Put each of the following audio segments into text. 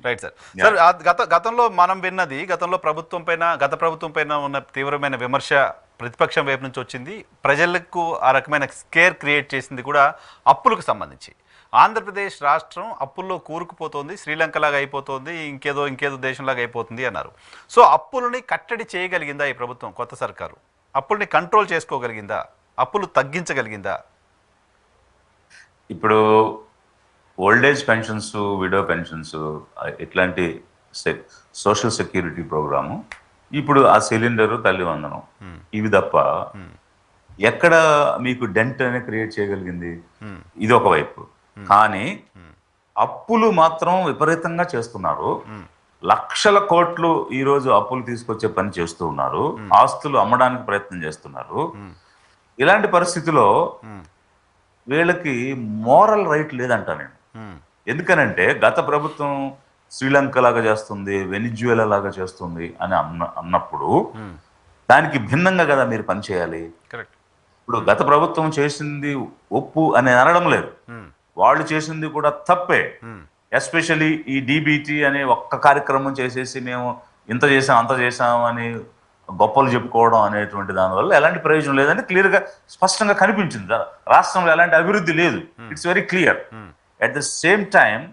Right sir. Sir గతంలో మనం విన్నది, గత ప్రభుత్వం పైన ఉన్న తీవ్రమైన విమర్శ ప్రతిపక్షం వైపు నుంచి వచ్చింది. ప్రజలకు ఆ రకమైన స్కేర్ క్రియేట్ చేసింది కూడా అప్పులకు సంబంధించి. ఆంధ్రప్రదేశ్ రాష్ట్రం అప్పుల్లో కూరుకుపోతోంది, శ్రీలంకలాగా అయిపోతుంది, ఇంకేదో దేశంలాగా అయిపోతుంది అన్నారు. సో అప్పులని కట్టడి చేయగలిగిందా ఈ ప్రభుత్వం, కొత్త సర్కారు? అప్పుల్ని కంట్రోల్ చేసుకోగలిగిందా? అప్పులు తగ్గించగలిగిందా? ఇప్పుడు old age pensions, widow pensions, ఇట్లాంటి సోషల్ సెక్యూరిటీ ప్రోగ్రాము, ఇప్పుడు ఆ సిలిండరు, తల్లి వందనం, ఇవి తప్ప ఎక్కడ మీకు డెంట్ అనేది క్రియేట్ చేయగలిగింది? ఇది ఒకవైపు. కానీ అప్పులు మాత్రం విపరీతంగా చేస్తున్నారు. లక్షల కోట్లు ఈరోజు అప్పులు తీసుకొచ్చే పని చేస్తూ ఉన్నారు. ఆస్తులు అమ్మడానికి ప్రయత్నం చేస్తున్నారు. ఇలాంటి పరిస్థితిలో వీళ్ళకి మోరల్ రైట్ లేదంట నేను. ఎందుకనంటే గత ప్రభుత్వం శ్రీలంక లాగా చేస్తుంది, వెనిజువేలా లాగా చేస్తుంది అని అన్నప్పుడు దానికి భిన్నంగా కదా మీరు పనిచేయాలి. ఇప్పుడు గత ప్రభుత్వం చేసింది ఒప్పు అని అనడం లేదు, వాళ్ళు చేసింది కూడా తప్పే. ఎస్పెషల్లీ ఈ డిబిటీ అనే ఒక్క కార్యక్రమం చేసేసి మేము ఇంత చేసాం అంత చేసాం అని గొప్పలు చెప్పుకోవడం అనేటువంటి దానివల్ల ఎలాంటి ప్రయోజనం లేదని క్లియర్గా స్పష్టంగా కనిపించింది. రాష్ట్రంలో ఎలాంటి అభివృద్ధి లేదు. It's very clear. At the same time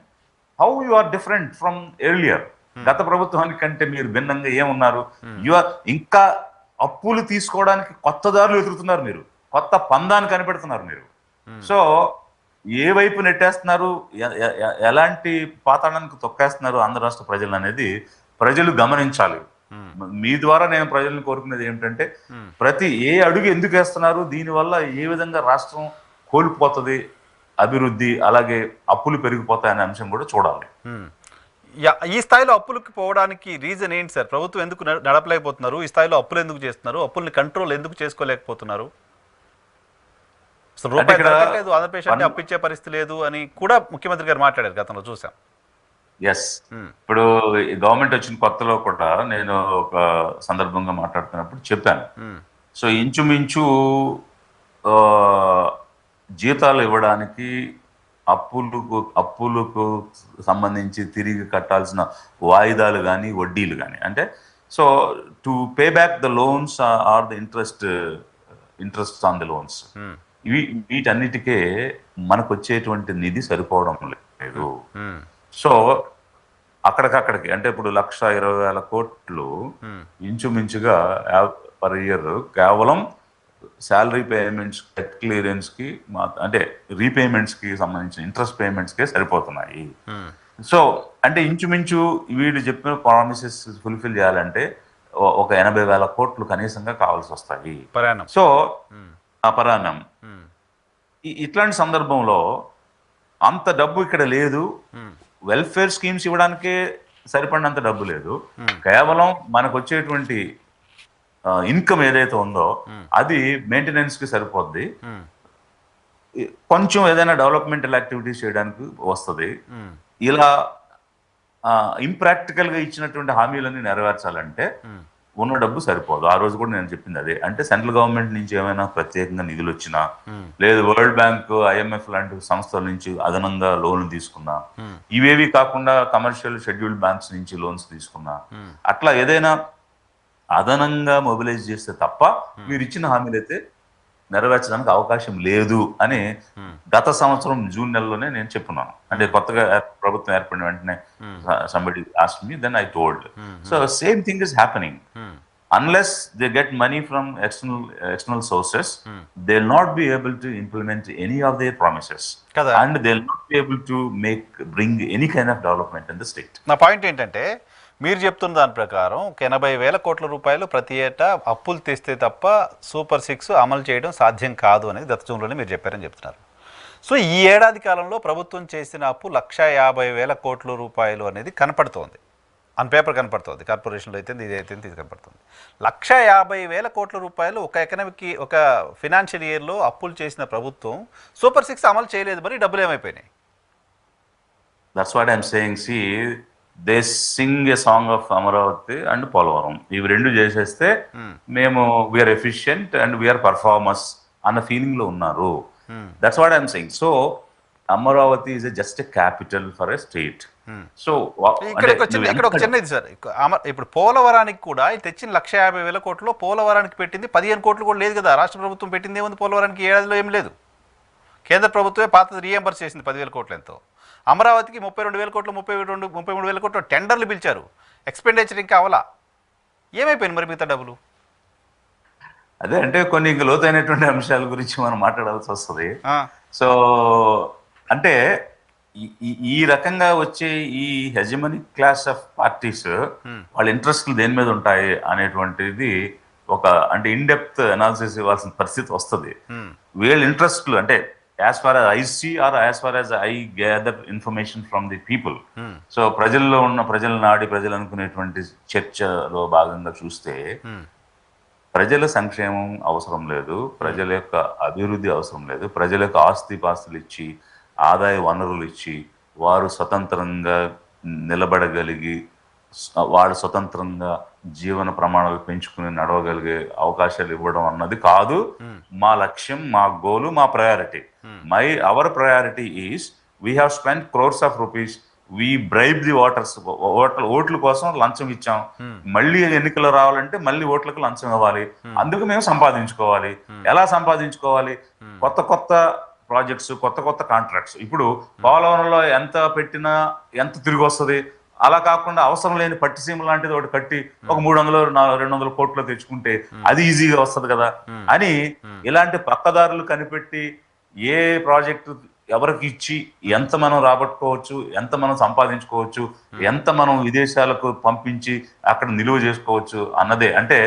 how you are different from earlier. గత ప్రభుత్వానికి కంటే మీరు భిన్నంగా ఏమున్నారు? యు ఆర్ ఇంకా అప్పులు తీసుకోవడానికి కొత్త దారులు వెతుకుతున్నారు, మీరు కొత్త పందాన్ని కనిపెడుతున్నారు మీరు. సో ఏ వైపు నెట్టేస్తున్నారు, ఎలాంటి పాతాళానికి తొక్కేస్తున్నారు ఆంధ్ర రాష్ట్ర ప్రజలు అనేది ప్రజలు గమనించాలి. మీ ద్వారా నేను ప్రజలను కోరుకునేది ఏమిటంటే, ప్రతి ఏ అడుగు ఎందుకు వేస్తున్నారు, దీనివల్ల ఏ విధంగా రాష్ట్రం కోల్పోతుంది అభివృద్ధి, అలాగే అప్పులు పెరిగిపోతాయి అనే అంశం కూడా చూడాలి. ఈ స్థాయిలో అప్పులకు పోవడానికి రీజన్ ఏంటి సార్? ప్రభుత్వం ఎందుకు నడపలేకపోతున్నారు? ఈ స్థాయిలో అప్పులు ఎందుకు చేస్తున్నారు? అప్పుల్ని కంట్రోల్ ఎందుకు చేసుకోలేకపోతున్నారు? రూపాయి దొరకట్లేదు, ఆంధ్రప్రదేశ్ అంటే అప్పిచ్చే పరిస్థితి లేదు అని కూడా ముఖ్యమంత్రి గారు మాట్లాడారు, గతంలో చూసాం. ఎస్, ఇప్పుడు గవర్నమెంట్ వచ్చిన కొత్తలో కూడా నేను ఒక సందర్భంగా మాట్లాడుతున్నప్పుడు చెప్పాను. సో ఇంచుమించు జీతాలు ఇవ్వడానికి అప్పులకు సంబంధించి తిరిగి కట్టాల్సిన వాయిదాలు కానీ వడ్డీలు కానీ, అంటే so to pay back the loans or the interest on the loans, వీటన్నిటికే మనకు వచ్చేటువంటి నిధి సరిపోవడం లేదు. సో అక్కడికక్కడికి అంటే ఇప్పుడు 1,20,000 కోట్లు ఇంచుమించుగా పర్ ఇయర్ కేవలం శాలరీ పేమెంట్స్, డెట్ క్లియరెన్స్కి, అంటే రీపేమెంట్స్కి సంబంధించిన ఇంట్రెస్ట్ పేమెంట్స్కే సరిపోతున్నాయి. సో అంటే ఇంచుమించు వీడు చెప్పిన ప్రామిసెస్ ఫుల్ఫిల్ చేయాలంటే ఒక 80,000 కోట్లు కనీసంగా కావాల్సి వస్తాయి. సో అపరాణం. ఇట్లాంటి సందర్భంలో అంత డబ్బు ఇక్కడ లేదు. వెల్ఫేర్ స్కీమ్స్ ఇవ్వడానికే సరిపడినంత డబ్బు లేదు. కేవలం మనకు వచ్చేటువంటి ఇన్కమ్ ఏదైతే ఉందో అది మెయింటెనెన్స్ కి సరిపోద్ది. కొంచెం ఏదైనా డెవలప్మెంటల్ యాక్టివిటీస్ చేయడానికి వస్తుంది. ఇలా ఇంప్రాక్టికల్ గా ఇచ్చినటువంటి హామీలన్నీ నెరవేర్చాలంటే ఉన్న డబ్బు సరిపోదు. ఆ రోజు కూడా నేను చెప్పింది అదే. అంటే సెంట్రల్ గవర్నమెంట్ నుంచి ఏమైనా ప్రత్యేకంగా నిధులు వచ్చినా, లేదు వరల్డ్ బ్యాంక్, ఐఎంఎఫ్ లాంటి సంస్థల నుంచి అదనంగా లోన్లు తీసుకున్నా, ఇవేవి కాకుండా కమర్షియల్ షెడ్యూల్డ్ బ్యాంక్స్ నుంచి లోన్స్ తీసుకున్నా, అట్లా ఏదైనా అదనంగా మొబిలైజ్ చేస్తే తప్ప మీరు ఇచ్చిన హామీలు అయితే నెరవేర్చడానికి అవకాశం లేదు అని గత సంవత్సరం జూన్ నెలలోనే నేను చెప్పున్నాను. అంటే కొత్తగా ప్రభుత్వం ఏర్పడిన వెంటనే somebody asked me, then I told. So same thing is happening. Unless they get money from external sources, they'll not be able to implement any of their promises, and they'll not be able to bring any kind of development in the state. నా point ఏంటంటే, మీరు చెప్తున్న దాని ప్రకారం 80,000 కోట్ల రూపాయలు ప్రతి ఏటా అప్పులు తెస్తే తప్ప సూపర్ 6 అమలు చేయడం సాధ్యం కాదు అనేది గత జూన్లోనే మీరు చెప్పారని చెప్తున్నారు. సో ఈ ఏడాది కాలంలో ప్రభుత్వం చేసిన అప్పు 1,50,000 కోట్ల రూపాయలు అనేది కనపడుతోంది, ఆన్ పేపర్ కనపడుతుంది. కార్పొరేషన్లో అయితే ఇది అయితే ఇది కనపడుతుంది. 1,50,000 కోట్ల రూపాయలు ఒక ఫినాన్షియల్ ఇయర్లో అప్పులు చేసిన ప్రభుత్వం సూపర్ 6 అమలు చేయలేదు, మరి డబ్బులు ఏమైపోయినాయి? That's what I'm saying. See, they sing a song of Amaravati and Polavaram. ఇవి రెండు చేసేస్తే మేము we are efficient and we are performers అన్న ఫీలింగ్ లో ఉన్నారు. That's what I'm saying. So Amaravati is just a capital for a state. So ఇక్కడ ఒక చిన్న ఇది సార్, ఇప్పుడు పోలవరానికి కూడా ఈ తెచ్చిన 1,50,000 కోట్లు పోలవరానికి పెట్టింది 15 కోట్లు కూడా లేదు కదా. రాష్ట్ర ప్రభుత్వం పెట్టింది ఏముంది పోలవరానికి? ఏడాదిలో ఏం లేదు. కేంద్ర ప్రభుత్వమే పాత రీఎంబర్స్ చేసింది 10,000 కోట్లు ఎంతో. అమరావతికి 32,000 కోట్లు 33,000 కోట్లు టెండర్లు పిలిచారు, ఎక్స్పెండిచర్ ఇంకా అవలా. ఏమైపోయింది మరి మిగతా డబ్బులు? అదే అంటే కొన్ని ఇంక లోతైనటువంటి అంశాల గురించి మనం మాట్లాడాల్సి వస్తుంది. సో అంటే ఈ రకంగా వచ్చే ఈ హెజమనిక్ క్లాస్ ఆఫ్ పార్టీస్ వాళ్ళ ఇంట్రెస్ట్లు దేని మీద ఉంటాయి అనేటువంటిది ఒక అంటే ఇన్ డెప్త్ అనాలిసిస్ ఇవ్వాల్సిన పరిస్థితి వస్తుంది. వీళ్ళ ఇంట్రెస్ట్లు అంటే as far as I see or as far as I gather information from the people. So ప్రజల్లో ఉన్న ప్రజల నాడి ప్రజలు అనుకునేటువంటి చర్చలో భాగంగా చూస్తే ప్రజల సంక్షేమం అవసరం లేదు, ప్రజల యొక్క అభివృద్ధి అవసరం లేదు, ప్రజల యొక్క ఆస్తిపాస్తులు ఇచ్చి ఆదాయ వనరులు ఇచ్చి వారు స్వతంత్రంగా నిలబడగలిగి వాళ్ళు స్వతంత్రంగా జీవన ప్రమాణాలు పెంచుకుని నడవగలిగే అవకాశాలు ఇవ్వడం అన్నది కాదు మా లక్ష్యం, మా గోలు, మా priority. Our priority is we have spend crores of rupees, we bribe the ఓట్ల కోసం లంచం ఇచ్చాం, మళ్ళీ ఎన్నికలు రావాలంటే మళ్ళీ ఓట్లకు లంచం ఇవ్వాలి, అందుకు మేము సంపాదించుకోవాలి. ఎలా సంపాదించుకోవాలి? కొత్త కొత్త ప్రాజెక్ట్స్, కొత్త కొత్త కాంట్రాక్ట్స్. ఇప్పుడు పోలవరంలో ఎంత పెట్టినా ఎంత తిరిగి వస్తుంది? అలా కాకుండా అవసరం లేని పట్టిసీమ లాంటిది ఒకటి కట్టి ఒక 300-200 కోట్లు తెచ్చుకుంటే అది ఈజీగా వస్తుంది కదా అని ఇలాంటి పక్కదారులు కనిపెట్టి ఏ ప్రాజెక్టు ఎవరికి ఇచ్చి ఎంత మనం రాబట్టుకోవచ్చు, ఎంత మనం సంపాదించుకోవచ్చు, ఎంత మనం విదేశాలకు పంపించి అక్కడ నిలువ చేసుకోవచ్చు అన్నదే. అంటే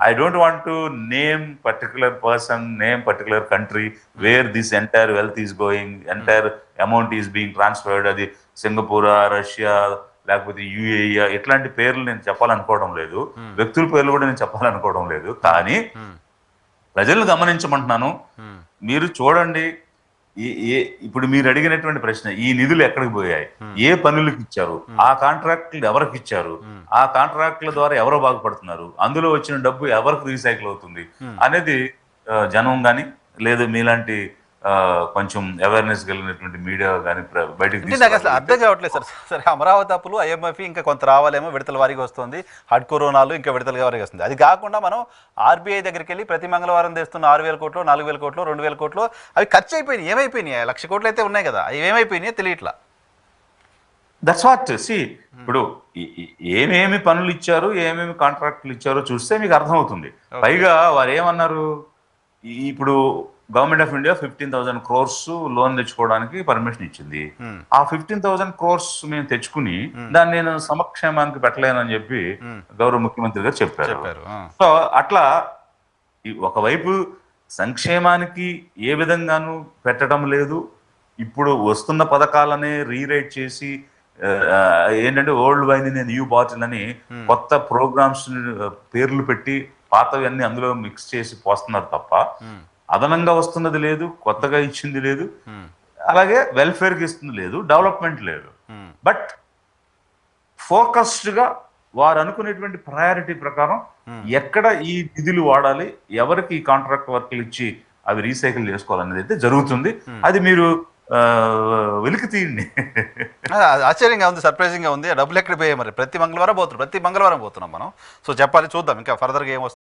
I don't want to name particular person, name particular country where this entire wealth is going, entire amount is being transferred. అది సింగపూరా, రష్యా, లేకపోతే యుఏఈ, ఇట్లాంటి పేర్లు నేను చెప్పాలనుకోవడం లేదు, వ్యక్తుల పేర్లు కూడా నేను చెప్పాలనుకోవడం లేదు. కానీ ప్రజలను గమనించమంటున్నాను. మీరు చూడండి, ఇప్పుడు మీరు అడిగినటువంటి ప్రశ్న, ఈ నిధులు ఎక్కడికి పోయాయి, ఏ పనులకు ఇచ్చారు, ఆ కాంట్రాక్టులు ఎవరికి ఇచ్చారు, ఆ కాంట్రాక్టుల ద్వారా ఎవరు బాగుపడుతున్నారు, అందులో వచ్చిన డబ్బు ఎవరికి రీసైకిల్ అవుతుంది అనేది జనం కానీ లేదు మీలాంటి కొంచెం అవేర్నెస్ కలిగినటువంటి మీడియా కానీ బయటకు నాకు అసలు అర్థం కావట్లేదు సార్. సరే, అమరావతి అప్పులు, IMF ఇంకా కొంత రావాలేమో, విడతల వారికి వస్తుంది, హడ్కో రుణాలు ఇంకా విడతల వారికి వస్తుంది. అది కాకుండా మనం RBI దగ్గరికి వెళ్ళి ప్రతి మంగళవారం తెస్తున్న 6,000 కోట్లు, 4,000 కోట్లు, 2,000 కోట్లు అవి ఖర్చు అయిపోయినాయి. ఏమైపోయినాయి? 1,00,000 కోట్లు అయితే ఉన్నాయి కదా, అవి ఏమైపోయినాయి తెలియట్లా. That's what see. ఇప్పుడు ఏమేమి పనులు ఇచ్చారు, ఏమేమి కాంట్రాక్టులు ఇచ్చారో చూస్తే మీకు అర్థమవుతుంది. పైగా వారు ఏమన్నారు, ఇప్పుడు government of India 15,000 crores loan తెచ్చుకోవడానికి పర్మిషన్ ఇచ్చింది. ఆ 15,000 crores మేము తెచ్చుకుని దాన్ని నేను సమక్షేమానికి పెట్టలేనని చెప్పి గౌరవ ముఖ్యమంత్రి గారు చెప్పారు. సో అట్లా ఒకవైపు సంక్షేమానికి ఏ విధంగానూ పెట్టడం లేదు, ఇప్పుడు వస్తున్న పథకాలనే రీరైట్ చేసి ఏంటంటే ఓల్డ్ వైన్ న్యూ బాటిల్ అని కొత్త ప్రోగ్రామ్స్ పేర్లు పెట్టి పాతవి అన్ని అందులో మిక్స్ చేసి పోస్తున్నారు తప్ప అదనంగా వస్తున్నది లేదు, కొత్తగా ఇచ్చింది లేదు, అలాగే వెల్ఫేర్కి ఇస్తుంది లేదు, డెవలప్మెంట్ లేదు. బట్ ఫోకస్డ్గా వారు అనుకునేటువంటి ప్రయారిటీ ప్రకారం ఎక్కడ ఈ నిధులు వాడాలి, ఎవరికి ఈ కాంట్రాక్ట్ వర్క్లు ఇచ్చి అవి రీసైకిల్ చేసుకోవాలనేది అయితే జరుగుతుంది. అది మీరు వెలికి తీయండి. ఆశ్చర్యంగా ఉంది, సర్ప్రైజింగ్గా ఉంది. డబ్బులు ఎక్కడ పోయాయి మరి? ప్రతి మంగళవారం పోతున్నాం మనం. సో చెప్పాలి, చూద్దాం ఇంకా ఫర్దర్గా ఏమొస్తుంది.